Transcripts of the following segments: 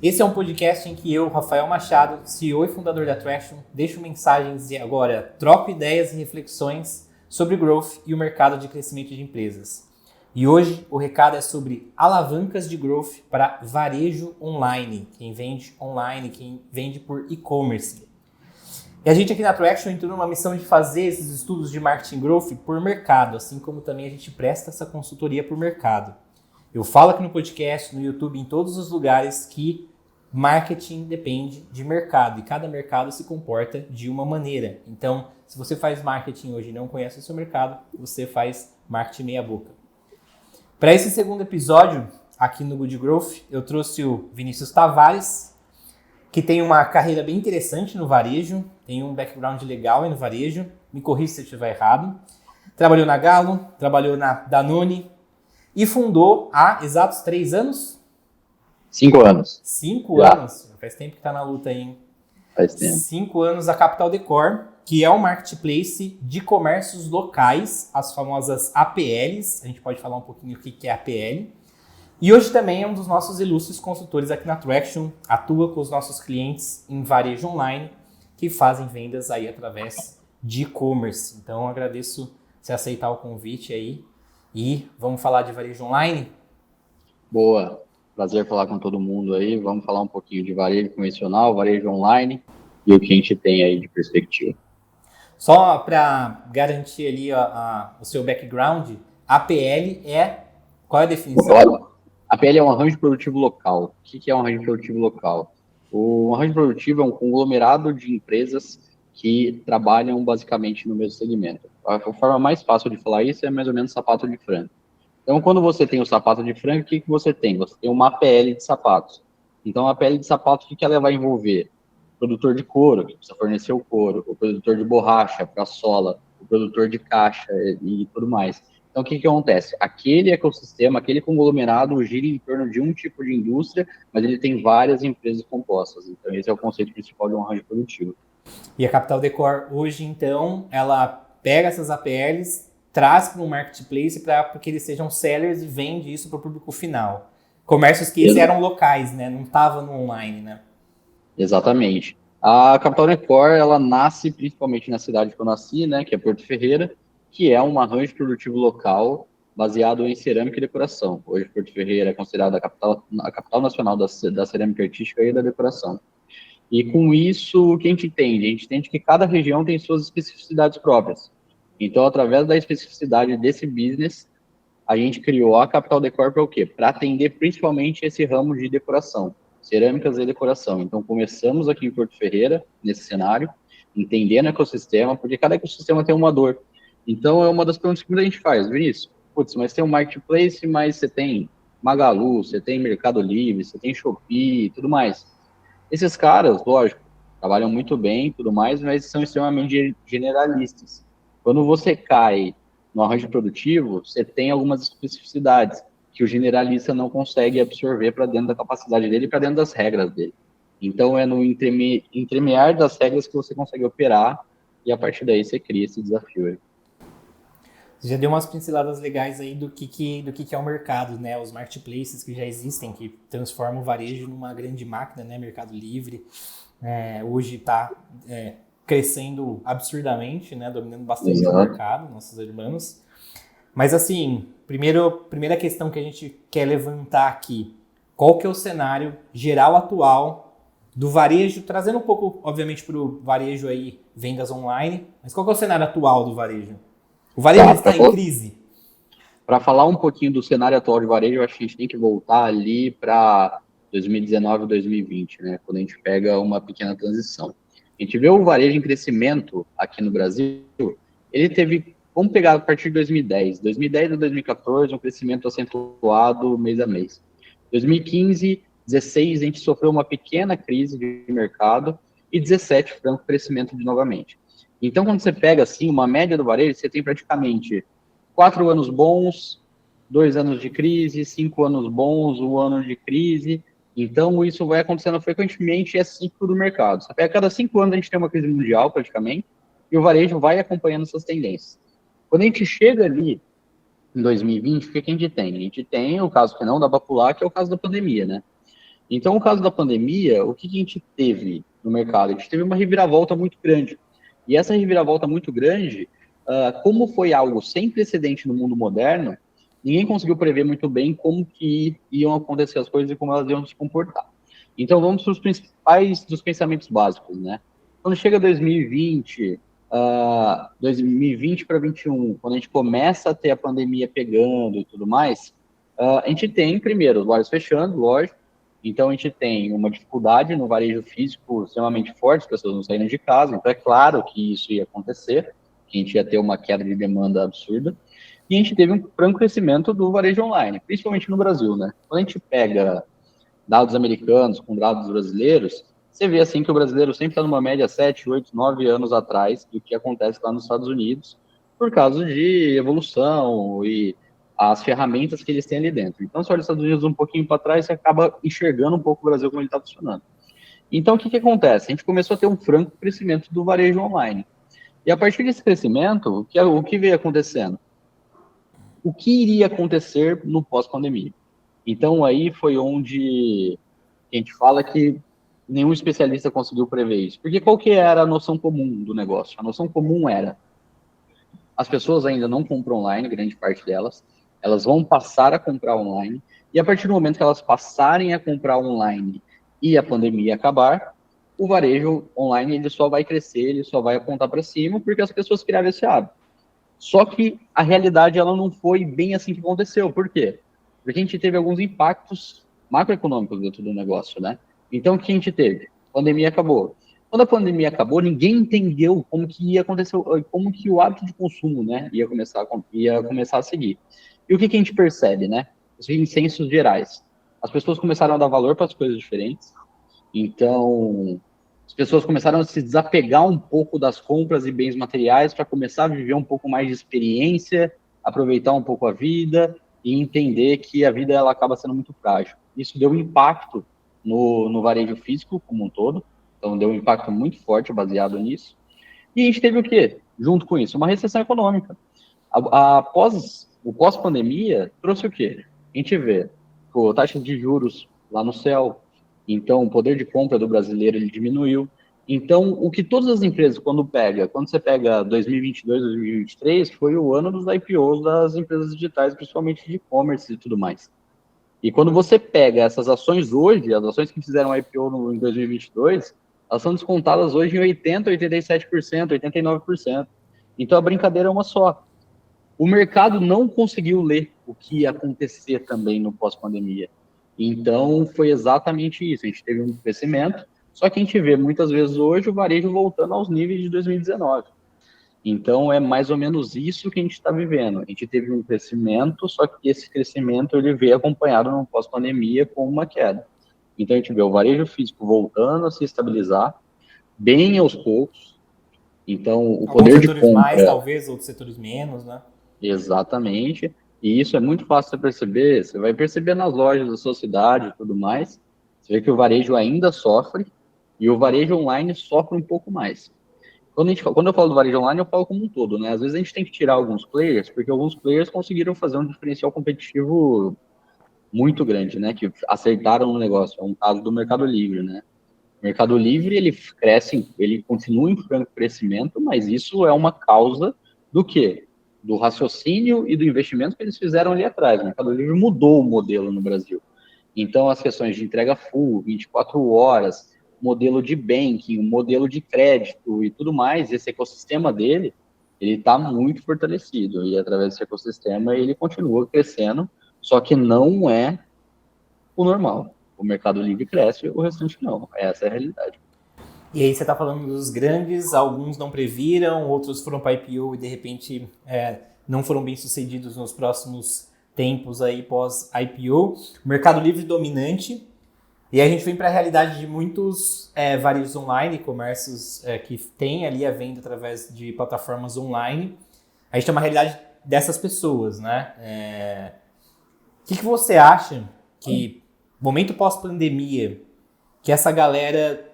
Esse é um podcast em que eu, Rafael Machado, CEO e fundador da Traction, deixo mensagens e agora troco ideias e reflexões sobre growth e o mercado de crescimento de empresas. E hoje o recado é sobre alavancas de growth para varejo online, quem vende online, quem vende por e-commerce. E a gente aqui na Traction entrou numa missão de fazer esses estudos de marketing growth por mercado, assim como também a gente presta essa consultoria por mercado. Eu falo aqui no podcast, no YouTube, em todos os lugares que marketing depende de mercado e cada mercado se comporta de uma maneira. Então, se você faz marketing hoje e não conhece o seu mercado, você faz marketing meia boca. Para esse segundo episódio, aqui no Good Growth, eu trouxe o Vinícius Tavares, que tem uma carreira bem interessante no varejo, tem um background legal aí no varejo, me corrija se eu estiver errado. Trabalhou na Galo, trabalhou na Danone e fundou há exatos 3 anos? 5 anos. 5 anos? Faz tempo que está na luta aí, hein? Faz tempo. 5 anos a Capital Decor, que é um marketplace de comércios locais, as famosas APLs. A gente pode falar um pouquinho o que é APL. E hoje também é um dos nossos ilustres consultores aqui na Traction, atua com os nossos clientes em varejo online, que fazem vendas aí através de e-commerce. Então, eu agradeço você aceitar o convite aí. E vamos falar de varejo online? Boa. Prazer falar com todo mundo aí. Vamos falar um pouquinho de varejo convencional, varejo online e o que a gente tem aí de perspectiva. Só para garantir ali o seu background, APL é... Qual é a definição? APL é um arranjo produtivo local. O que é um arranjo produtivo local? O arranjo produtivo é um conglomerado de empresas que trabalham basicamente no mesmo segmento. A forma mais fácil de falar isso é mais ou menos sapato de frango. Então, quando você tem o sapato de frango, o que você tem? Você tem uma APL de sapatos. Então, a APL de sapatos, o que ela vai envolver? O produtor de couro, que precisa fornecer o couro, o produtor de borracha para a sola, o produtor de caixa e tudo mais. Então, o que acontece? Aquele ecossistema, aquele conglomerado gira em torno de um tipo de indústria, mas ele tem várias empresas compostas. Então, esse é o conceito principal de um arranjo produtivo. E a Capital Decor hoje, então, ela pega essas APLs, traz para um marketplace para que eles sejam sellers e vende isso para o público final. Comércios que eram locais, né? Não estavam no online, né? Exatamente. A Capital Decor, ela nasce principalmente na cidade que eu nasci, né? Que é Porto Ferreira, que é um arranjo produtivo local baseado em cerâmica e decoração. Hoje, Porto Ferreira é considerada a capital nacional da cerâmica artística e da decoração. E com isso, o que a gente entende? A gente entende que cada região tem suas especificidades próprias. Então, através da especificidade desse business, a gente criou a Capital Decor para o quê? Para atender principalmente esse ramo de decoração, cerâmicas e decoração. Então, começamos aqui em Porto Ferreira, nesse cenário, entendendo o ecossistema, porque cada ecossistema tem uma dor. Então, é uma das perguntas que muita gente faz, Vinícius, putz, mas tem um marketplace, mas você tem Magalu, você tem Mercado Livre, você tem Shopee e tudo mais. Esses caras, lógico, trabalham muito bem e tudo mais, mas são extremamente generalistas. Quando você cai no arranjo produtivo, você tem algumas especificidades que o generalista não consegue absorver para dentro da capacidade dele e para dentro das regras dele. Então, é no entremear das regras que você consegue operar e, a partir daí, você cria esse desafio aí. Você já deu umas pinceladas legais aí do que é o mercado, né? Os marketplaces que já existem, que transformam o varejo numa grande máquina, né? Mercado Livre. Hoje está crescendo absurdamente, né? Dominando bastante o mercado, nossos irmãos. Mas assim, primeira questão que a gente quer levantar aqui, qual que é o cenário geral atual do varejo, trazendo um pouco, obviamente, para o varejo aí, vendas online, mas qual que é o cenário atual do varejo? O varejo está em crise? Para falar um pouquinho do cenário atual de varejo, eu acho que a gente tem que voltar ali para 2019, 2020, né? Quando a gente pega uma pequena transição. A gente vê o varejo em crescimento aqui no Brasil, ele teve, vamos pegar a partir de 2010 a 2014, um crescimento acentuado mês a mês. 2015, 16, a gente sofreu uma pequena crise de mercado e 17, franco crescimento de novamente. Então, quando você pega, assim, uma média do varejo, você tem praticamente 4 anos bons, 2 anos de crise, 5 anos bons, 1 ano de crise. Então, isso vai acontecendo frequentemente, é ciclo do mercado. Você pega, a cada 5 anos a gente tem uma crise mundial, praticamente, e o varejo vai acompanhando essas tendências. Quando a gente chega ali em 2020, o que a gente tem? A gente tem o caso que não dá para pular, que é o caso da pandemia, né? Então, no caso da pandemia, o que a gente teve no mercado? A gente teve uma reviravolta muito grande. E essa reviravolta muito grande, como foi algo sem precedente no mundo moderno, ninguém conseguiu prever muito bem como que iam acontecer as coisas e como elas iam se comportar. Então, vamos para os principais dos pensamentos básicos, né? Quando chega 2020, 2020 para 2021, quando a gente começa a ter a pandemia pegando e tudo mais, a gente tem, primeiro, os bares fechando, lógico. Então, a gente tem uma dificuldade no varejo físico extremamente forte, as pessoas não saindo de casa. Então, é claro que isso ia acontecer, que a gente ia ter uma queda de demanda absurda. E a gente teve um franco crescimento do varejo online, principalmente no Brasil, né? Quando a gente pega dados americanos com dados brasileiros, você vê assim que o brasileiro sempre está numa média 7, 8, 9 anos atrás do que acontece lá nos Estados Unidos, por causa de evolução e as ferramentas que eles têm ali dentro. Então, se olha os Estados Unidos um pouquinho para trás, você acaba enxergando um pouco o Brasil como ele está funcionando. Então, o que acontece? A gente começou a ter um franco crescimento do varejo online. E a partir desse crescimento, o que veio acontecendo? O que iria acontecer no pós-pandemia? Então, aí foi onde a gente fala que nenhum especialista conseguiu prever isso. Porque qual que era a noção comum do negócio? A noção comum era, as pessoas ainda não compram online, grande parte delas, elas vão passar a comprar online, e a partir do momento que elas passarem a comprar online e a pandemia acabar, o varejo online ele só vai crescer, ele só vai apontar para cima, porque as pessoas criaram esse hábito. Só que a realidade ela não foi bem assim que aconteceu. Por quê? Porque a gente teve alguns impactos macroeconômicos dentro do negócio, né? Então, o que a gente teve? A pandemia acabou. Quando a pandemia acabou, ninguém entendeu como que ia acontecer, como que o hábito de consumo, né, ia começar a seguir. E o que a gente percebe, né? Os incensos gerais. As pessoas começaram a dar valor para as coisas diferentes. Então, as pessoas começaram a se desapegar um pouco das compras e bens materiais para começar a viver um pouco mais de experiência, aproveitar um pouco a vida e entender que a vida ela acaba sendo muito frágil. Isso deu um impacto no varejo físico como um todo, então deu um impacto muito forte baseado nisso. E a gente teve o quê? Junto com isso, uma recessão econômica. O pós-pandemia trouxe o quê? A gente vê a taxa de juros lá no céu, então o poder de compra do brasileiro ele diminuiu. Então, o que todas as empresas, quando você pega 2022, 2023, foi o ano dos IPOs das empresas digitais, principalmente de e-commerce e tudo mais. E quando você pega essas ações hoje, as ações que fizeram IPO em 2022, elas são descontadas hoje em 80%, 87%, 89%. Então, a brincadeira é uma só. O mercado não conseguiu ler o que ia acontecer também no pós-pandemia. Então, foi exatamente isso. A gente teve um crescimento, só que a gente vê muitas vezes hoje o varejo voltando aos níveis de 2019. Então, é mais ou menos isso que a gente está vivendo. A gente teve um crescimento, só que esse crescimento ele veio acompanhado no pós-pandemia com uma queda. Então, a gente vê o varejo físico voltando a se estabilizar, bem aos poucos. Então, o Alguns poder de setores mais, compra... talvez, outros setores menos, né? Exatamente. E isso é muito fácil de perceber. Você vai perceber nas lojas da sua cidade e tudo mais. Você vê que o varejo ainda sofre e o varejo online sofre um pouco mais. Quando eu falo do varejo online, eu falo como um todo, né? Às vezes a gente tem que tirar alguns players, porque alguns players conseguiram fazer um diferencial competitivo muito grande, né? Que acertaram no negócio. É um caso do Mercado Livre, né? O Mercado Livre, ele cresce, ele continua em franco crescimento, mas isso é uma causa do quê? Do raciocínio e do investimento que eles fizeram ali atrás. O Mercado Livre mudou o modelo no Brasil. Então, as questões de entrega full, 24 horas, modelo de banking, modelo de crédito e tudo mais, esse ecossistema dele, ele está muito fortalecido. E através desse ecossistema, ele continua crescendo, só que não é o normal. O Mercado Livre cresce, o restante não. Essa é a realidade. E aí você está falando dos grandes, alguns não previram, outros foram para IPO e de repente não foram bem sucedidos nos próximos tempos aí pós-IPO. O Mercado Livre dominante. E aí a gente vem para a realidade de muitos varejos online, comércios que têm ali a venda através de plataformas online. A gente tem uma realidade dessas pessoas, né? O que você acha que, momento pós-pandemia, que essa galera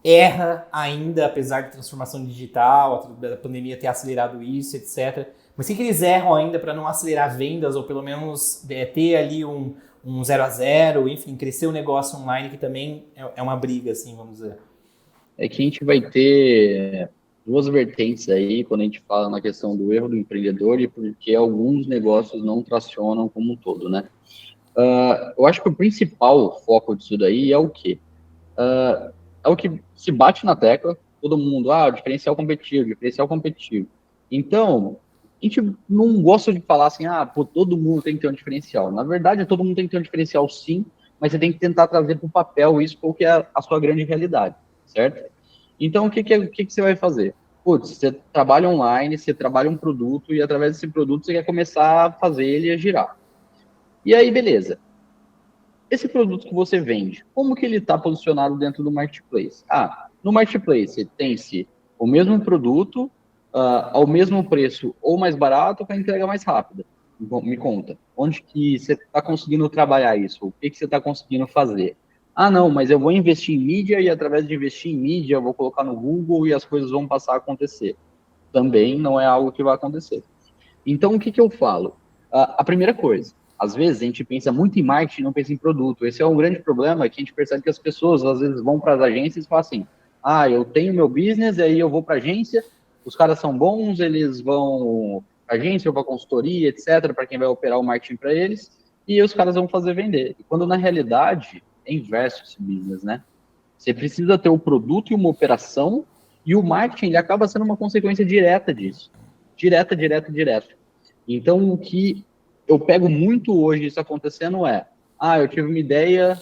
erra ainda, apesar da transformação digital, da pandemia ter acelerado isso, etc. Mas o que eles erram ainda para não acelerar vendas, ou pelo menos ter ali um um 0 a 0, enfim, crescer o negócio online, que também é uma briga, assim, vamos dizer. É que a gente vai ter duas vertentes aí quando a gente fala na questão do erro do empreendedor e porque alguns negócios não tracionam como um todo, né? Eu acho que o principal foco disso daí é o quê? É o que se bate na tecla, todo mundo, diferencial competitivo, diferencial competitivo. Então, a gente não gosta de falar assim, pô, todo mundo tem que ter um diferencial. Na verdade, todo mundo tem que ter um diferencial sim, mas você tem que tentar trazer para o papel isso porque é a sua grande realidade, certo? Então, o que você vai fazer? Putz, você trabalha online, você trabalha um produto e através desse produto você quer começar a fazer ele girar. E aí, beleza. Esse produto que você vende, como que ele está posicionado dentro do marketplace? No marketplace tem-se o mesmo produto, ao mesmo preço ou mais barato com a entrega mais rápida. Me conta, onde que você está conseguindo trabalhar isso? O que você está conseguindo fazer? Não, mas eu vou investir em mídia e através de investir em mídia eu vou colocar no Google e as coisas vão passar a acontecer. Também não é algo que vai acontecer. Então, o que eu falo? A primeira coisa, às vezes a gente pensa muito em marketing e não pensa em produto. Esse é um grande problema que a gente percebe que as pessoas, às vezes, vão para as agências e falam assim, eu tenho meu business, e aí eu vou para a agência, os caras são bons, eles vão para a agência ou para a consultoria, etc., para quem vai operar o marketing para eles, e os caras vão fazer vender. E quando, na realidade, é inverso esse business, né? Você precisa ter o produto e uma operação, e o marketing ele acaba sendo uma consequência direta disso. Direta. Então, o que eu pego muito hoje isso acontecendo eu tive uma ideia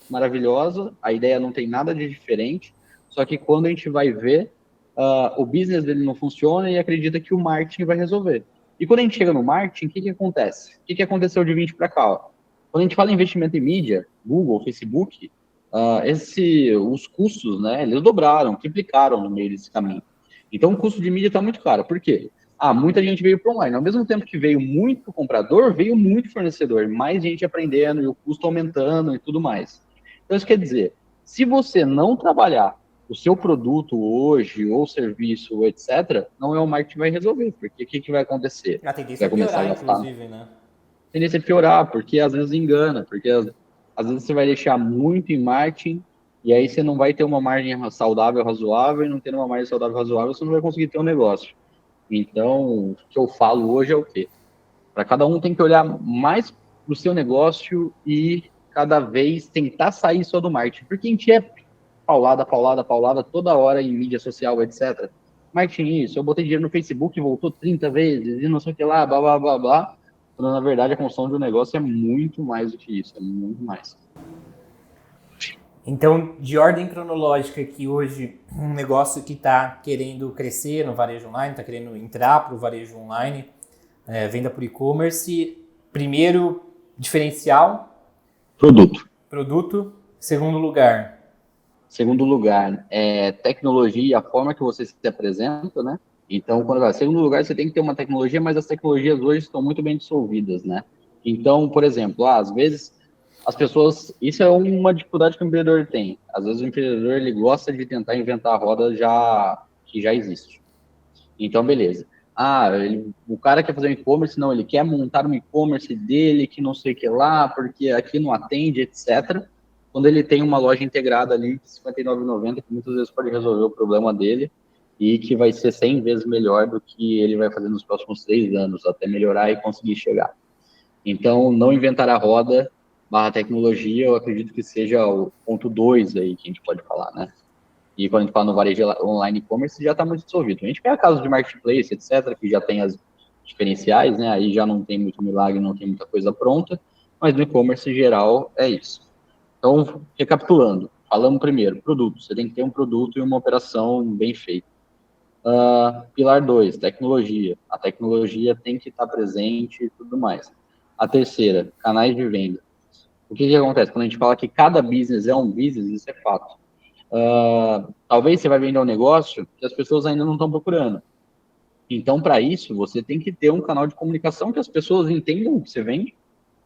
maravilhosa, a ideia não tem nada de diferente, só que quando a gente vai ver, o business dele não funciona e acredita que o marketing vai resolver. E quando a gente chega no marketing, o que acontece? O que aconteceu de 20 para cá? Quando a gente fala em investimento em mídia, Google, Facebook, os custos, né, eles dobraram, triplicaram no meio desse caminho. Então, o custo de mídia está muito caro. Por quê? Muita gente veio para online. Ao mesmo tempo que veio muito comprador, veio muito fornecedor, mais gente aprendendo e o custo aumentando e tudo mais. Então, isso quer dizer, se você não trabalhar o seu produto hoje, ou serviço, ou etc., não é o marketing que vai resolver, porque o que vai acontecer? A tendência Vai é começar piorar, a gastar. inclusive, né? A tendência é piorar, porque às vezes engana, porque às vezes você vai deixar muito em marketing, e aí você não vai ter uma margem saudável, razoável, e não tendo uma margem saudável, razoável, você não vai conseguir ter um negócio. Então, o que eu falo hoje é o quê? Para cada um tem que olhar mais para o seu negócio e cada vez tentar sair só do marketing. Porque a gente é paulada toda hora em mídia social, etc. Marketing isso, eu botei dinheiro no Facebook e voltou 30 vezes e não sei o que lá, blá, blá, blá, blá. Quando, na verdade, a construção de um negócio é muito mais do que isso, é muito mais. Então, de ordem cronológica, que hoje um negócio que está querendo crescer no varejo online, está querendo entrar para o varejo online, venda por e-commerce, primeiro, diferencial. Produto. Segundo lugar, tecnologia e a forma que você se apresenta, né? Então, segundo lugar, você tem que ter uma tecnologia, mas as tecnologias hoje estão muito bem dissolvidas, né? Então, por exemplo, às vezes as pessoas, isso é uma dificuldade que o empreendedor tem. Às vezes o empreendedor ele gosta de tentar inventar a roda que já existe. Então, beleza. O cara quer fazer um e-commerce, não, ele quer montar um e-commerce dele, que não sei o que lá, porque aqui não atende, etc. Quando ele tem uma loja integrada ali de R$ 59,90, que muitas vezes pode resolver o problema dele e que vai ser 100 vezes melhor do que ele vai fazer nos próximos 3 anos, até melhorar e conseguir chegar. Então, não inventar a roda / tecnologia, eu acredito que seja o ponto 2 aí que a gente pode falar, né? E quando a gente fala no varejo online e-commerce, já está muito dissolvido. A gente pega casos de marketplace, etc., que já tem as diferenciais, né? Aí já não tem muito milagre, não tem muita coisa pronta, mas no e-commerce em geral é isso. Então, recapitulando, falamos primeiro, produto. Você tem que ter um produto e uma operação bem feita. Pilar 2, tecnologia. A tecnologia tem que estar presente e tudo mais. A terceira, canais de venda. O que acontece? Quando a gente fala que cada business é um business, isso é fato. Talvez você vai vender um negócio que as pessoas ainda não estão procurando. Então, para isso, você tem que ter um canal de comunicação que as pessoas entendam o que você vende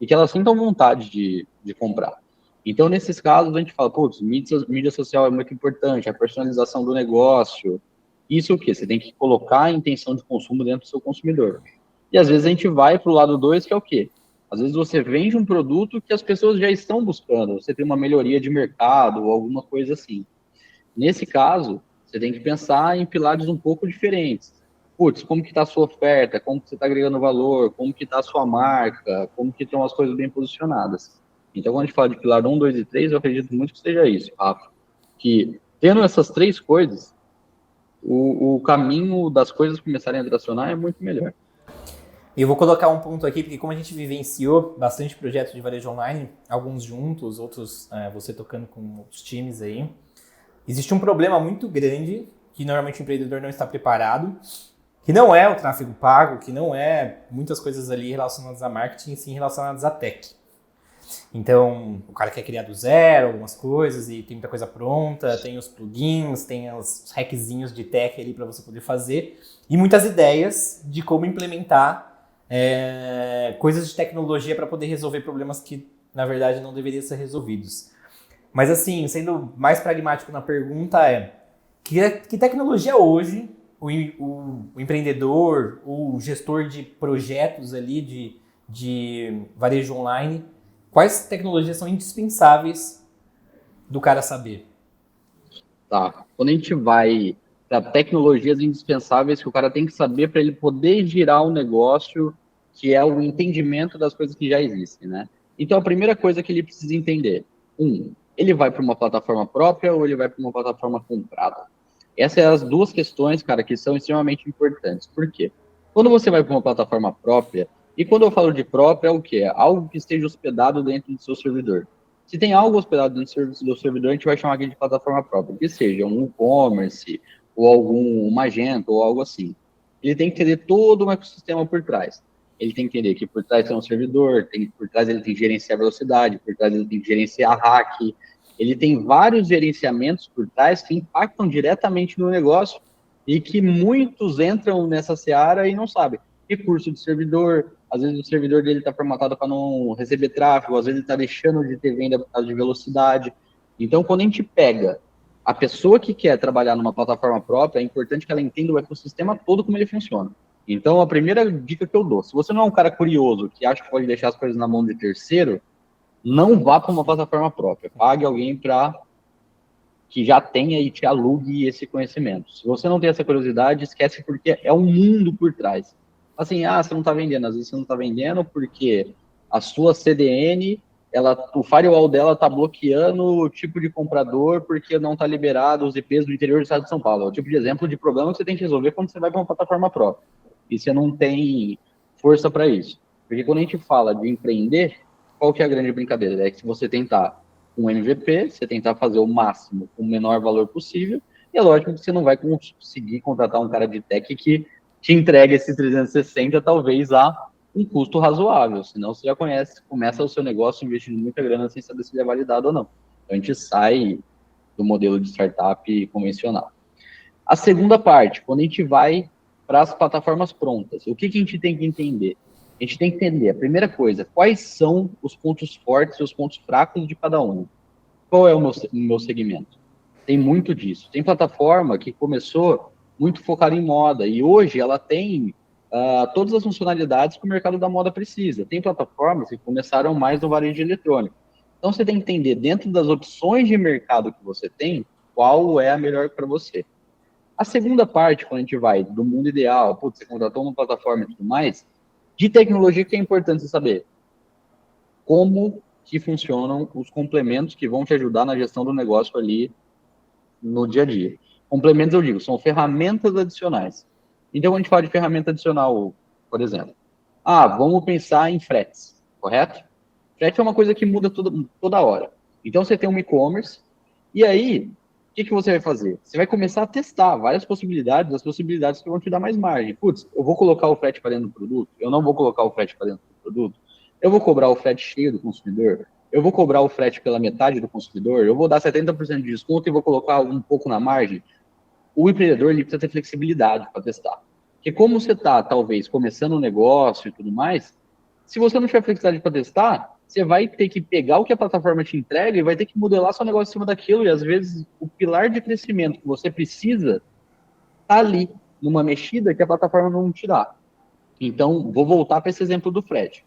e que elas sintam vontade de comprar. Então, nesses casos, a gente fala, mídia social é muito importante, a personalização do negócio. Isso o quê? Você tem que colocar a intenção de consumo dentro do seu consumidor. E, às vezes, a gente vai para o lado 2, que é o quê? Às vezes você vende um produto que as pessoas já estão buscando, você tem uma melhoria de mercado ou alguma coisa assim. Nesse caso, você tem que pensar em pilares um pouco diferentes. Putz, como que está a sua oferta? Como que você está agregando valor? Como que está a sua marca? Como que estão as coisas bem posicionadas? Então, quando a gente fala de pilar 1, 2 e 3, eu acredito muito que seja isso, Rafa. Que tendo essas três coisas, o caminho das coisas começarem a tracionar é muito melhor. Eu vou colocar um ponto aqui, porque como a gente vivenciou bastante projetos de varejo online, alguns juntos, outros você tocando com outros times aí, existe um problema muito grande que normalmente o empreendedor não está preparado, que não é o tráfego pago, que não é muitas coisas ali relacionadas a marketing, sim relacionadas a tech. Então, o cara quer criar do zero algumas coisas e tem muita coisa pronta, tem os plugins, tem os hackzinhos de tech ali para você poder fazer e muitas ideias de como implementar coisas de tecnologia para poder resolver problemas que, na verdade, não deveriam ser resolvidos. Mas, assim, sendo mais pragmático na pergunta que tecnologia hoje o empreendedor, o gestor de projetos ali de varejo online, quais tecnologias são indispensáveis do cara saber? Tá. Quando a gente vai para tecnologias indispensáveis que o cara tem que saber para ele poder girar um negócio, que é o entendimento das coisas que já existem, né? Então, a primeira coisa que ele precisa entender, ele vai para uma plataforma própria ou ele vai para uma plataforma comprada? Essas são as duas questões, cara, que são extremamente importantes. Por quê? Quando você vai para uma plataforma própria, e quando eu falo de própria, é o quê? Algo que esteja hospedado dentro do seu servidor. Se tem algo hospedado dentro do servidor, a gente vai chamar aqui de plataforma própria, que seja um e-commerce, ou algum Magento, ou algo assim. Ele tem que entender todo um ecossistema por trás. Ele tem que entender que por trás tem um servidor, por trás ele tem que gerenciar velocidade, por trás ele tem que gerenciar hack, ele tem vários gerenciamentos por trás que impactam diretamente no negócio e que muitos entram nessa seara e não sabem. Recurso de servidor, às vezes o servidor dele está formatado para não receber tráfego, às vezes ele está deixando de ter venda por causa de velocidade. Então, quando a gente pega a pessoa que quer trabalhar numa plataforma própria, é importante que ela entenda o ecossistema todo como ele funciona. Então, a primeira dica que eu dou, se você não é um cara curioso, que acha que pode deixar as coisas na mão de terceiro, não vá para uma plataforma própria. Pague alguém para que já tenha e te alugue esse conhecimento. Se você não tem essa curiosidade, esquece, porque é um mundo por trás. Assim, você não está vendendo. Às vezes você não está vendendo porque a sua CDN, o firewall dela está bloqueando o tipo de comprador porque não está liberado os IPs do interior do estado de São Paulo. É o tipo de exemplo de problema que você tem que resolver quando você vai para uma plataforma própria. E você não tem força para isso. Porque quando a gente fala de empreender, qual que é a grande brincadeira? É que se você tentar um MVP, você tentar fazer o máximo com o menor valor possível, e é lógico que você não vai conseguir contratar um cara de tech que te entregue esse 360, talvez, a um custo razoável, senão você já começa o seu negócio investindo muita grana sem saber se ele é validado ou não. Então, a gente sai do modelo de startup convencional. A segunda parte, quando a gente vai para as plataformas prontas, o que a gente tem que entender? A gente tem que entender, a primeira coisa, quais são os pontos fortes e os pontos fracos de cada um. Qual é o meu segmento? Tem muito disso. Tem plataforma que começou muito focada em moda e hoje ela tem todas as funcionalidades que o mercado da moda precisa. Tem plataformas que começaram mais no varejo eletrônico. Então você tem que entender, dentro das opções de mercado que você tem, qual é a melhor para você. A segunda parte, quando a gente vai do mundo ideal, você contratou uma plataforma e tudo mais, de tecnologia que é importante você saber como que funcionam os complementos que vão te ajudar na gestão do negócio ali no dia a dia. Complementos, eu digo, são ferramentas adicionais. Então, a gente fala de ferramenta adicional, por exemplo. Vamos pensar em fretes, correto? Frete é uma coisa que muda toda hora. Então, você tem um e-commerce, e aí, o que você vai fazer? Você vai começar a testar várias possibilidades, as possibilidades que vão te dar mais margem. Putz, eu vou colocar o frete para dentro do produto? Eu não vou colocar o frete para dentro do produto? Eu vou cobrar o frete cheio do consumidor? Eu vou cobrar o frete pela metade do consumidor? Eu vou dar 70% de desconto e vou colocar um pouco na margem? O empreendedor ele precisa ter flexibilidade para testar. Porque como você está, talvez, começando um negócio e tudo mais, se você não tiver flexibilidade para testar, você vai ter que pegar o que a plataforma te entrega e vai ter que modelar seu negócio em cima daquilo. E, às vezes, o pilar de crescimento que você precisa está ali, numa mexida que a plataforma não te dá. Então, vou voltar para esse exemplo do frete.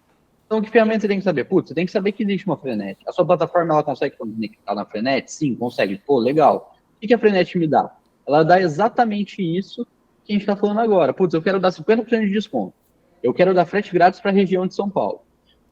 Então, que ferramenta você tem que saber? Putz, você tem que saber que existe uma Frenet. A sua plataforma, ela consegue conectar na Frenet? Sim, consegue. Pô, legal. O que a Frenet me dá? Ela dá exatamente isso que a gente está falando agora. Putz, eu quero dar 50% de desconto. Eu quero dar frete grátis para a região de São Paulo.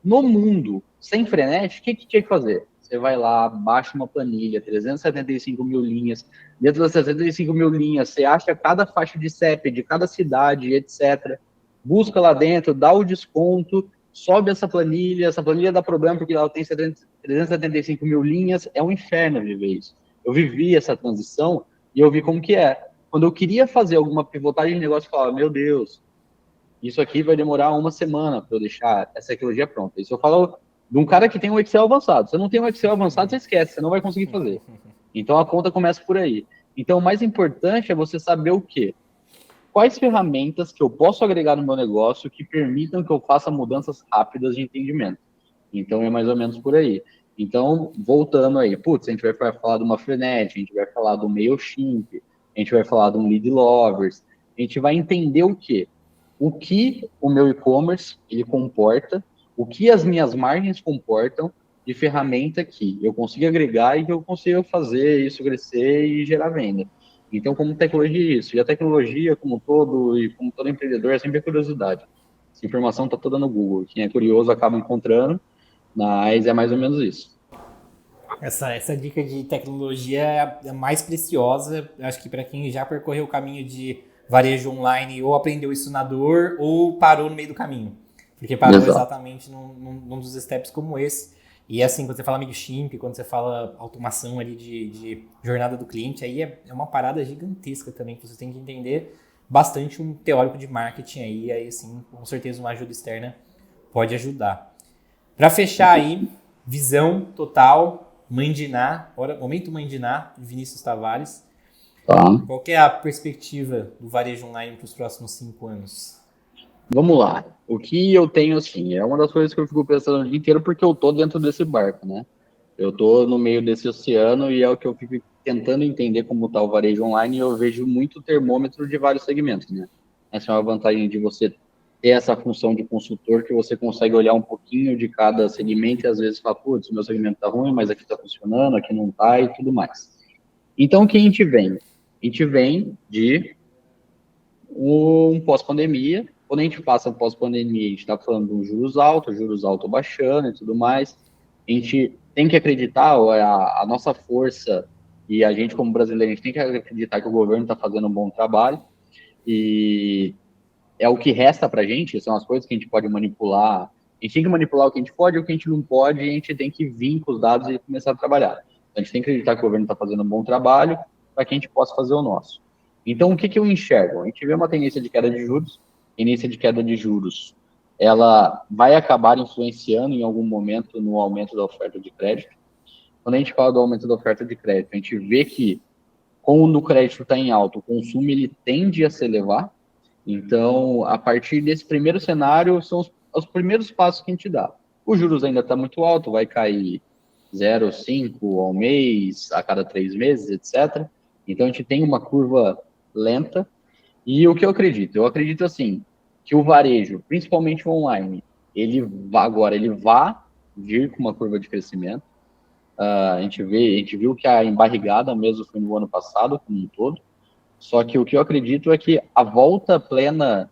No mundo, sem Frenet, o que tinha que fazer? Você vai lá, baixa uma planilha, 375 mil linhas. Dentro das 375 mil linhas, você acha cada faixa de CEP de cada cidade, etc. Busca lá dentro, dá o desconto, sobe essa planilha dá problema porque ela tem 375 mil linhas, é um inferno viver isso. Eu vivi essa transição e eu vi como que é. Quando eu queria fazer alguma pivotagem de negócio, eu falava, meu Deus, isso aqui vai demorar uma semana para eu deixar essa tecnologia pronta. Isso eu falo de um cara que tem um Excel avançado. Se você não tem um Excel avançado, você esquece, você não vai conseguir fazer. Então a conta começa por aí. Então o mais importante é você saber o quê? Quais ferramentas que eu posso agregar no meu negócio que permitam que eu faça mudanças rápidas de entendimento. Então é mais ou menos por aí. Então, voltando aí, putz, a gente vai falar de uma Frenet, a gente vai falar do Mailchimp, a gente vai falar de um Lead Lovers, a gente vai entender o quê? O que o meu e-commerce ele comporta, o que as minhas margens comportam de ferramenta que eu consigo agregar e que eu consigo fazer isso crescer e gerar venda. Então, como tecnologia, isso. E a tecnologia, como um todo, e como todo empreendedor, é sempre a curiosidade. Essa informação está toda no Google. Quem é curioso acaba encontrando, mas é mais ou menos isso. Essa dica de tecnologia é a mais preciosa, acho que para quem já percorreu o caminho de varejo online, ou aprendeu isso na dor, ou parou no meio do caminho. Porque parou exatamente num dos steps como esse. E assim, quando você fala Mailchimp, quando você fala automação ali de jornada do cliente, aí é uma parada gigantesca também, que você tem que entender bastante um teórico de marketing aí assim, com certeza uma ajuda externa pode ajudar. Para fechar aí, visão total, Mãe de Ná, momento Mãe de Ná, Vinícius Tavares. Tá. Qual que é a perspectiva do varejo online para os próximos 5 anos? Vamos lá. O que eu tenho, assim, é uma das coisas que eu fico pensando o dia inteiro porque eu tô dentro desse barco, né? Eu tô no meio desse oceano e é o que eu fico tentando entender como tá o varejo online e eu vejo muito termômetro de vários segmentos, né? Essa é uma vantagem de você ter essa função de consultor que você consegue olhar um pouquinho de cada segmento e às vezes falar, putz, meu segmento tá ruim, mas aqui tá funcionando, aqui não tá e tudo mais. Então, o que a gente vem? A gente vem de um pós-pandemia. Quando a gente passa pós-pandemia, a gente está falando de um juros alto baixando e tudo mais. A gente tem que acreditar, a nossa força e a gente como brasileiro, a gente tem que acreditar que o governo está fazendo um bom trabalho e é o que resta para a gente, são as coisas que a gente pode manipular. A gente tem que manipular o que a gente pode, o que a gente não pode, e a gente tem que vir com os dados e começar a trabalhar. A gente tem que acreditar que o governo está fazendo um bom trabalho para que a gente possa fazer o nosso. Então, o que eu enxergo? A gente vê uma tendência de queda de juros. Tendência de queda de juros, ela vai acabar influenciando em algum momento no aumento da oferta de crédito. Quando a gente fala do aumento da oferta de crédito, a gente vê que quando o crédito está em alta, o consumo ele tende a se elevar. Então, a partir desse primeiro cenário, são os primeiros passos que a gente dá. Os juros ainda está muito alto, vai cair 0,5 ao mês, a cada 3 meses, etc. Então, a gente tem uma curva lenta. E o que eu acredito? Eu acredito, assim, que o varejo, principalmente o online, ele vai vir com uma curva de crescimento. A gente viu que a embarrigada mesmo foi no ano passado, como um todo. Só que o que eu acredito é que a volta plena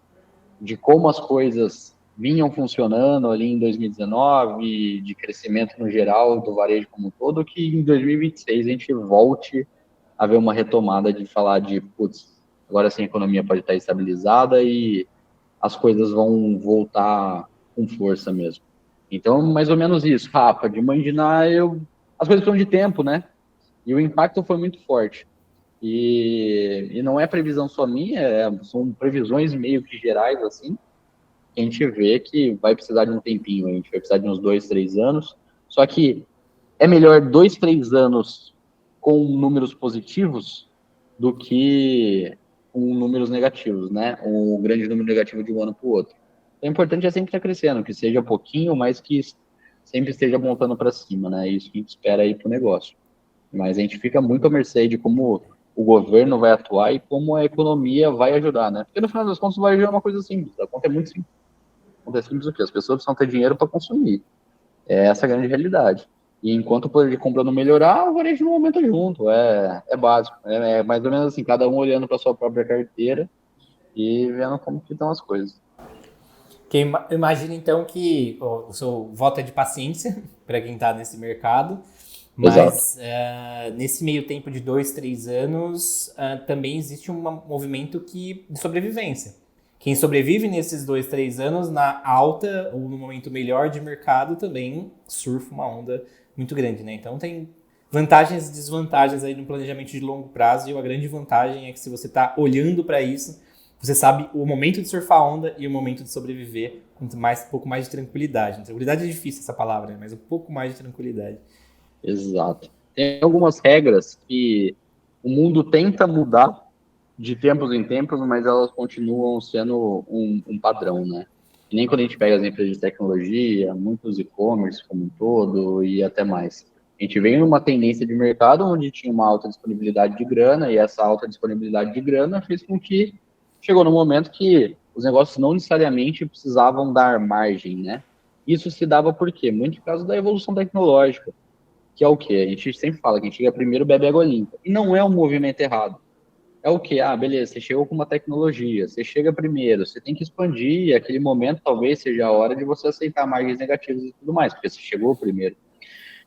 de como as coisas vinham funcionando ali em 2019, de crescimento no geral do varejo como um todo, que em 2026 a gente volte a ver uma retomada de falar de, putz, agora sim a economia pode estar estabilizada e as coisas vão voltar com força mesmo. Então, mais ou menos isso, Rafa, de imaginar, as coisas precisam de tempo, né? E o impacto foi muito forte. E não é previsão só minha, são previsões meio que gerais, assim, que a gente vê que vai precisar de um tempinho, a gente vai precisar de uns 2, 3 anos, só que é melhor 2, 3 anos com números positivos do que com números negativos, né? Um grande número negativo de um ano para o outro. Então, o importante é sempre estar crescendo, que seja pouquinho, mas que sempre esteja montando para cima, né? É isso que a gente espera aí para o negócio. Mas a gente fica muito à mercê de como o governo vai atuar e como a economia vai ajudar, né? Porque no final das contas o varejo é uma coisa simples, a conta é muito simples. acontece muito o quê? As pessoas precisam ter dinheiro para consumir. É essa a grande realidade. E enquanto o poder de compra não melhorar, o varejo não aumenta junto. É básico. É mais ou menos assim, cada um olhando para sua própria carteira e vendo como que estão as coisas. Eu imagino então que o seu voto é de paciência para quem está nesse mercado, Exato. mas nesse meio tempo de 2, 3 anos também existe um movimento de sobrevivência. Quem sobrevive nesses 2, 3 anos na alta ou no momento melhor de mercado também surfa uma onda muito grande, né? Então tem vantagens e desvantagens aí no planejamento de longo prazo, e a grande vantagem é que se você está olhando para isso, você sabe o momento de surfar a onda e o momento de sobreviver com um pouco mais de tranquilidade. Tranquilidade é difícil essa palavra, né? Mas um pouco mais de tranquilidade. Exato. Tem algumas regras que o mundo tenta mudar de tempos em tempos, mas elas continuam sendo um padrão, né? E nem quando a gente pega as empresas de tecnologia, muitos e-commerce como um todo e até mais. A gente vem numa tendência de mercado onde tinha uma alta disponibilidade de grana, e essa alta disponibilidade de grana fez com que chegou no momento que os negócios não necessariamente precisavam dar margem, né? Isso se dava por quê? Muito por causa da evolução tecnológica, que é o quê? A gente sempre fala que a gente chega primeiro bebe água limpa. E não é um movimento errado. É o quê? Ah, beleza, você chegou com uma tecnologia, você chega primeiro, você tem que expandir, e aquele momento talvez seja a hora de você aceitar margens negativas e tudo mais, porque você chegou primeiro.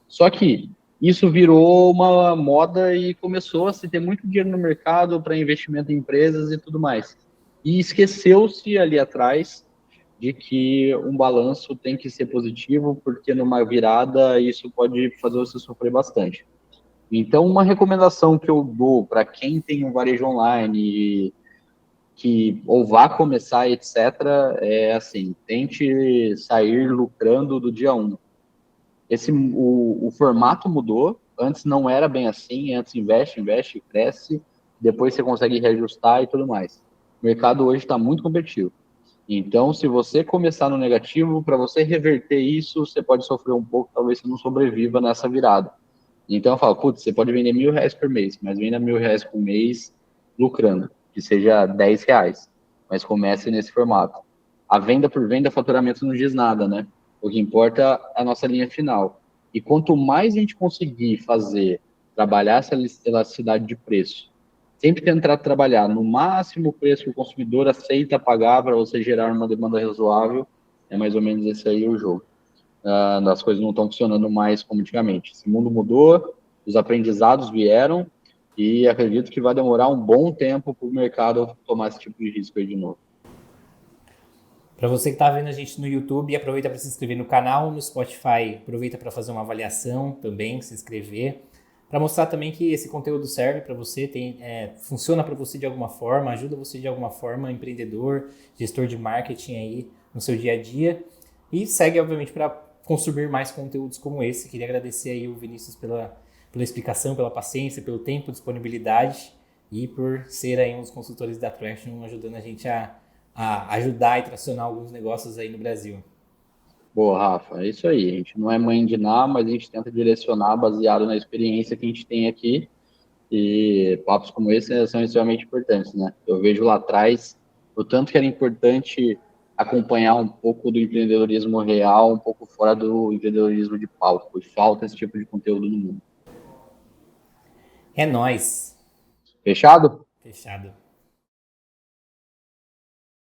Só que isso virou uma moda e começou a se ter muito dinheiro no mercado para investimento em empresas e tudo mais. E esqueceu-se ali atrás de que um balanço tem que ser positivo, porque numa virada isso pode fazer você sofrer bastante. Então, uma recomendação que eu dou para quem tem um varejo online que ou vá começar, etc., é assim, tente sair lucrando do dia 1. O formato mudou, antes não era bem assim, antes investe, cresce, depois você consegue reajustar e tudo mais. O mercado hoje está muito competitivo. Então, se você começar no negativo, para você reverter isso, você pode sofrer um pouco, talvez você não sobreviva nessa virada. Então, eu falo, putz, você pode vender R$ 1.000 por mês, mas venda R$ 1.000 por mês lucrando, que seja R$ 10, mas comece nesse formato. A venda por venda, faturamento não diz nada, né? O que importa é a nossa linha final. E quanto mais a gente conseguir fazer, trabalhar essa elasticidade de preço, sempre tentar trabalhar no máximo o preço que o consumidor aceita pagar para você gerar uma demanda razoável, é mais ou menos esse aí o jogo. As coisas não estão funcionando mais como antigamente. Esse mundo mudou, os aprendizados vieram, e acredito que vai demorar um bom tempo para o mercado tomar esse tipo de risco aí de novo. Para você que está vendo a gente no YouTube, aproveita para se inscrever no canal, no Spotify, aproveita para fazer uma avaliação também, se inscrever, para mostrar também que esse conteúdo serve para você, funciona para você de alguma forma, ajuda você de alguma forma, empreendedor, gestor de marketing aí no seu dia a dia. E segue, obviamente, para consumir mais conteúdos como esse. Queria agradecer aí o Vinícius pela explicação, pela paciência, pelo tempo, disponibilidade e por ser aí um dos consultores da Traction, ajudando a gente a ajudar e tracionar alguns negócios aí no Brasil. Boa, Rafa, é isso aí. A gente não é mãe de nada, mas a gente tenta direcionar baseado na experiência que a gente tem aqui. E papos como esse são extremamente importantes, né? Eu vejo lá atrás o tanto que era importante acompanhar um pouco do empreendedorismo real, um pouco fora do empreendedorismo de palco. E falta esse tipo de conteúdo no mundo. É nóis. Fechado? Fechado.